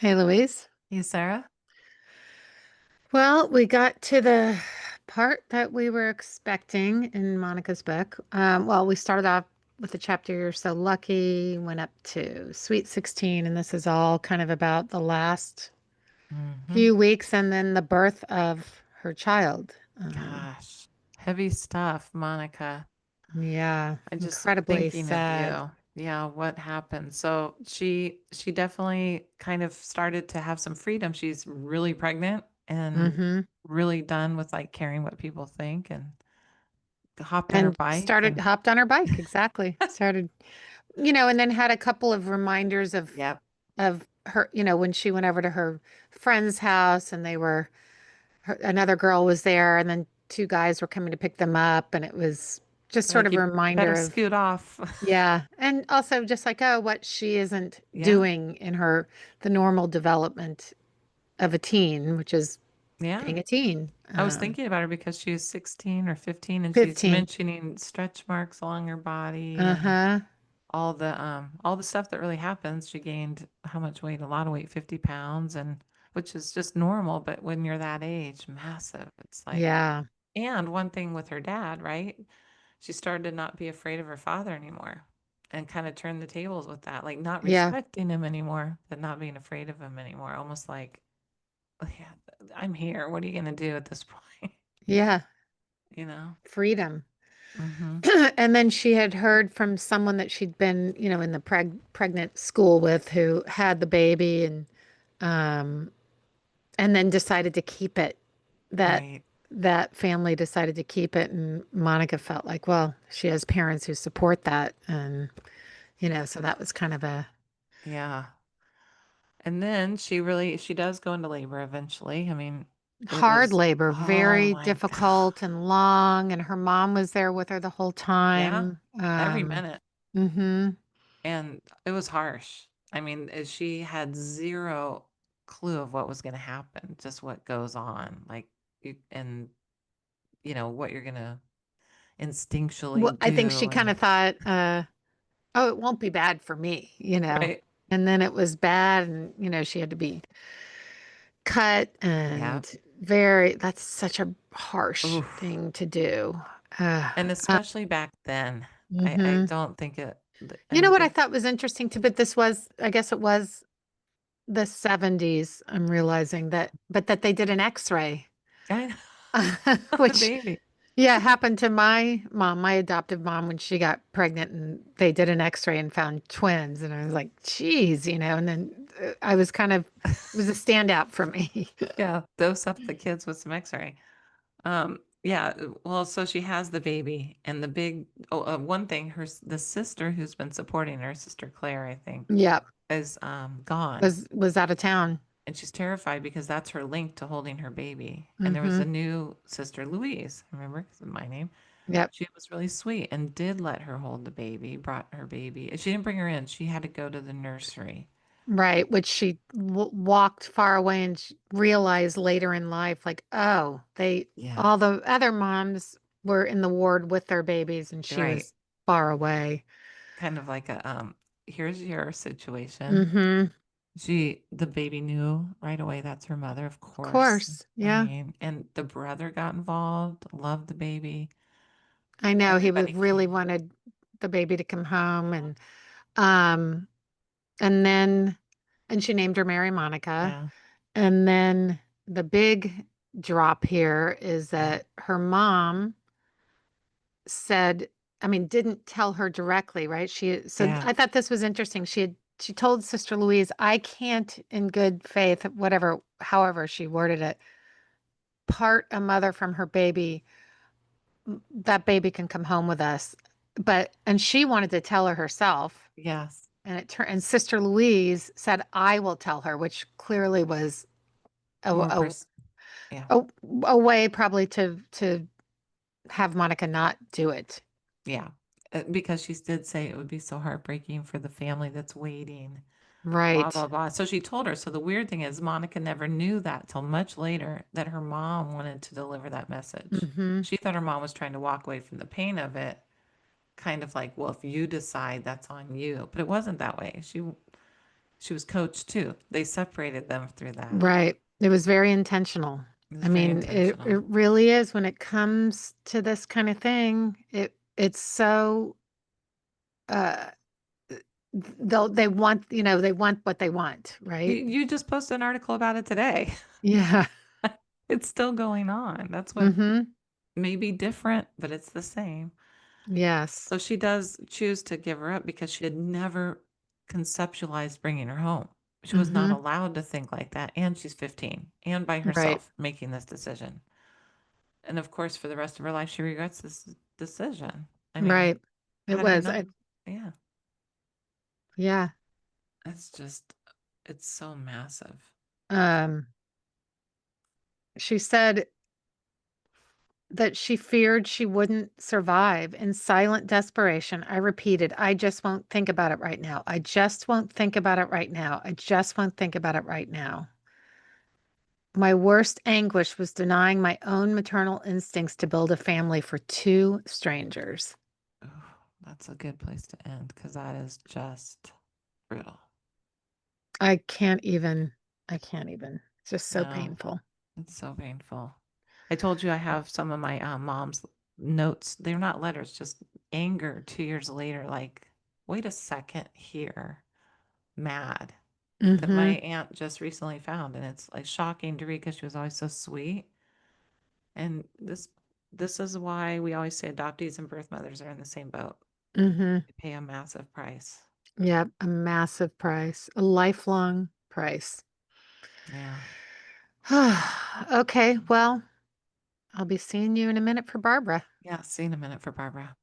Hey, Louise. Hey, Sarah. Well, we got to the part that we were expecting in Monica's book. Well, we started off with the chapter You're So Lucky, went up to Sweet 16, and this is all kind of about the last Hmm. few weeks and then the birth of her child. Gosh, heavy stuff, Monica. Yeah, I just incredibly thinking of sad. you. Yeah, what happened? So she definitely kind of started to have some freedom. She's really pregnant and Hmm. really done with like caring what people think and hopped on her And bike started, and hopped on her bike. Exactly. Started, and then had a couple of reminders yep, of her, when she went over to her friend's house and another girl was there and then two guys were coming to pick them up and it was just sort like of a you better reminder of, scoot off. yeah, and also just like, oh, what she isn't Yeah. doing in the normal development of a teen, which is Yeah. being a teen. I was thinking about her because she was 16 or 15 and she's 15. mentioning stretch marks along her body and Uh-huh. all the stuff that really happens. She gained how much weight? A lot of weight, 50 pounds, and which is just normal, but when you're that age, massive. It's like, Yeah. and one thing with her dad, right? She started to not be afraid of her father anymore and kind of turned the tables with that, like not Yeah. respecting him anymore, but not being afraid of him anymore. Almost like, "Oh, yeah, I'm here. What are you going to do at this point?" Yeah. You know? Freedom. Mm-hmm. And then she had heard from someone that she'd been, in the pregnant school with who had the baby um and then decided to keep it. That Right. that family decided to keep it and Monica felt like, well, she has parents who support that and so that was kind of a Yeah. And then she does go into labor eventually. I mean, it hard was, labor, oh very my difficult God. and long, and her mom was there with her the whole Yeah, time. every minute. Mhm. And it was harsh. I mean, she had zero clue of what was going to happen, just what goes on. Like, and what you're going to Well, instinctually I think do. she kind And of thought, oh, it won't be bad for me. right. And then it was bad, and she had to be cut, Yeah. and that's such a harsh Oof. thing to do. Uh, And especially back then, I hmm don't think You know and what I good. thought was interesting too, but I guess it was the 70s. I'm realizing that, but that they did an X-ray, I know. Of the which, baby. yeah, happened to my mom, my adoptive mom, when she got pregnant, and they did an X-ray and found twins, and I was like, geez, and then I was it was a standout for me. Yeah, dose up the kids with some X-ray. Yeah, well, so she has the baby, and one thing, the sister who's been supporting her, Sister Claire, I think, Yeah, is gone, was out of town. and she's terrified because that's her link to holding her baby. And there was Hmm. a new sister, Louise, remember, 'cause of my name. Yep. She was really sweet and did let her hold the baby, brought her baby. She didn't bring her in; she had to go to the nursery. Right, which she w walked far away and realized later in life, like, oh, Yeah, all the other moms were in the ward with their babies and she right. was far away. Kind of like here's your situation. Mm-hmm. Of The baby knew right away that's her mother, of course. course. I Yeah. mean, and the brother got involved, loved the baby. I know he Everybody would really came. wanted the baby to come home um and then and she named her Mary Monica. Yeah, And then the big drop here is yeah, that her mom said, I mean, didn't tell her directly, right? So yeah, I thought this was interesting. She told Sister Louise, I can't in good faith, whatever, however she worded it, part a mother from her baby. That baby can come home with us. And she wanted to tell her herself. yes. And Sister Louise said, I will tell her, which clearly was a, More a, yeah, a, a way probably to have Monica not do it. yeah. Because she did say it would be so heartbreaking for the family that's waiting, blah, Right. blah, blah. So she told her. So the weird thing is, Monica never knew that till much later that her mom wanted to deliver that message. Hmm. She thought her mom was trying to walk away from the pain of it, kind of like, well, if you decide that's on you. But it wasn't that way. she was coached too. They separated them through that. Right. It was very intentional. It was I very mean, it intentional. really is when it comes to this kind of thing. It's so uh they want, they want what they want, You right? you just posted an article about it today. Yeah. It's still going on. That's what Mm-hmm. may be different, but it's the same. Yes. So she does choose to give her up because she had never conceptualized bringing her home. She was not Mm-hmm. allowed to think like that. And she's 15 and by Right. herself making this decision. And of course, for the rest of her life, she regrets this decision. I mean, Right. It had I was. known, yeah, Yeah. it's just, it's so massive. Um, she said that she feared she wouldn't survive. In silent desperation, I repeated, I just won't think about it right now. I just won't think about it right now. I just won't think about it right now. My worst anguish was denying my own maternal instincts to build a family for two strangers. Ooh, that's a good place to end because that is just brutal. I can't even, I can't even. It's just so No, painful. it's so painful. I told you I have some of my mom's notes. They're not letters, just anger 2 years later. Like, wait a second here, mad that my Mm-hmm. aunt just recently found, and it's like shocking to read because she was always so sweet. And this is why we always say adoptees and birth mothers are in the same boat. Mm-hmm. They pay a massive price. Yep. A massive price, a lifelong price. Yeah. Okay. Well, I'll be seeing you in a minute for Barbara. Yeah. See you in a minute for Barbara.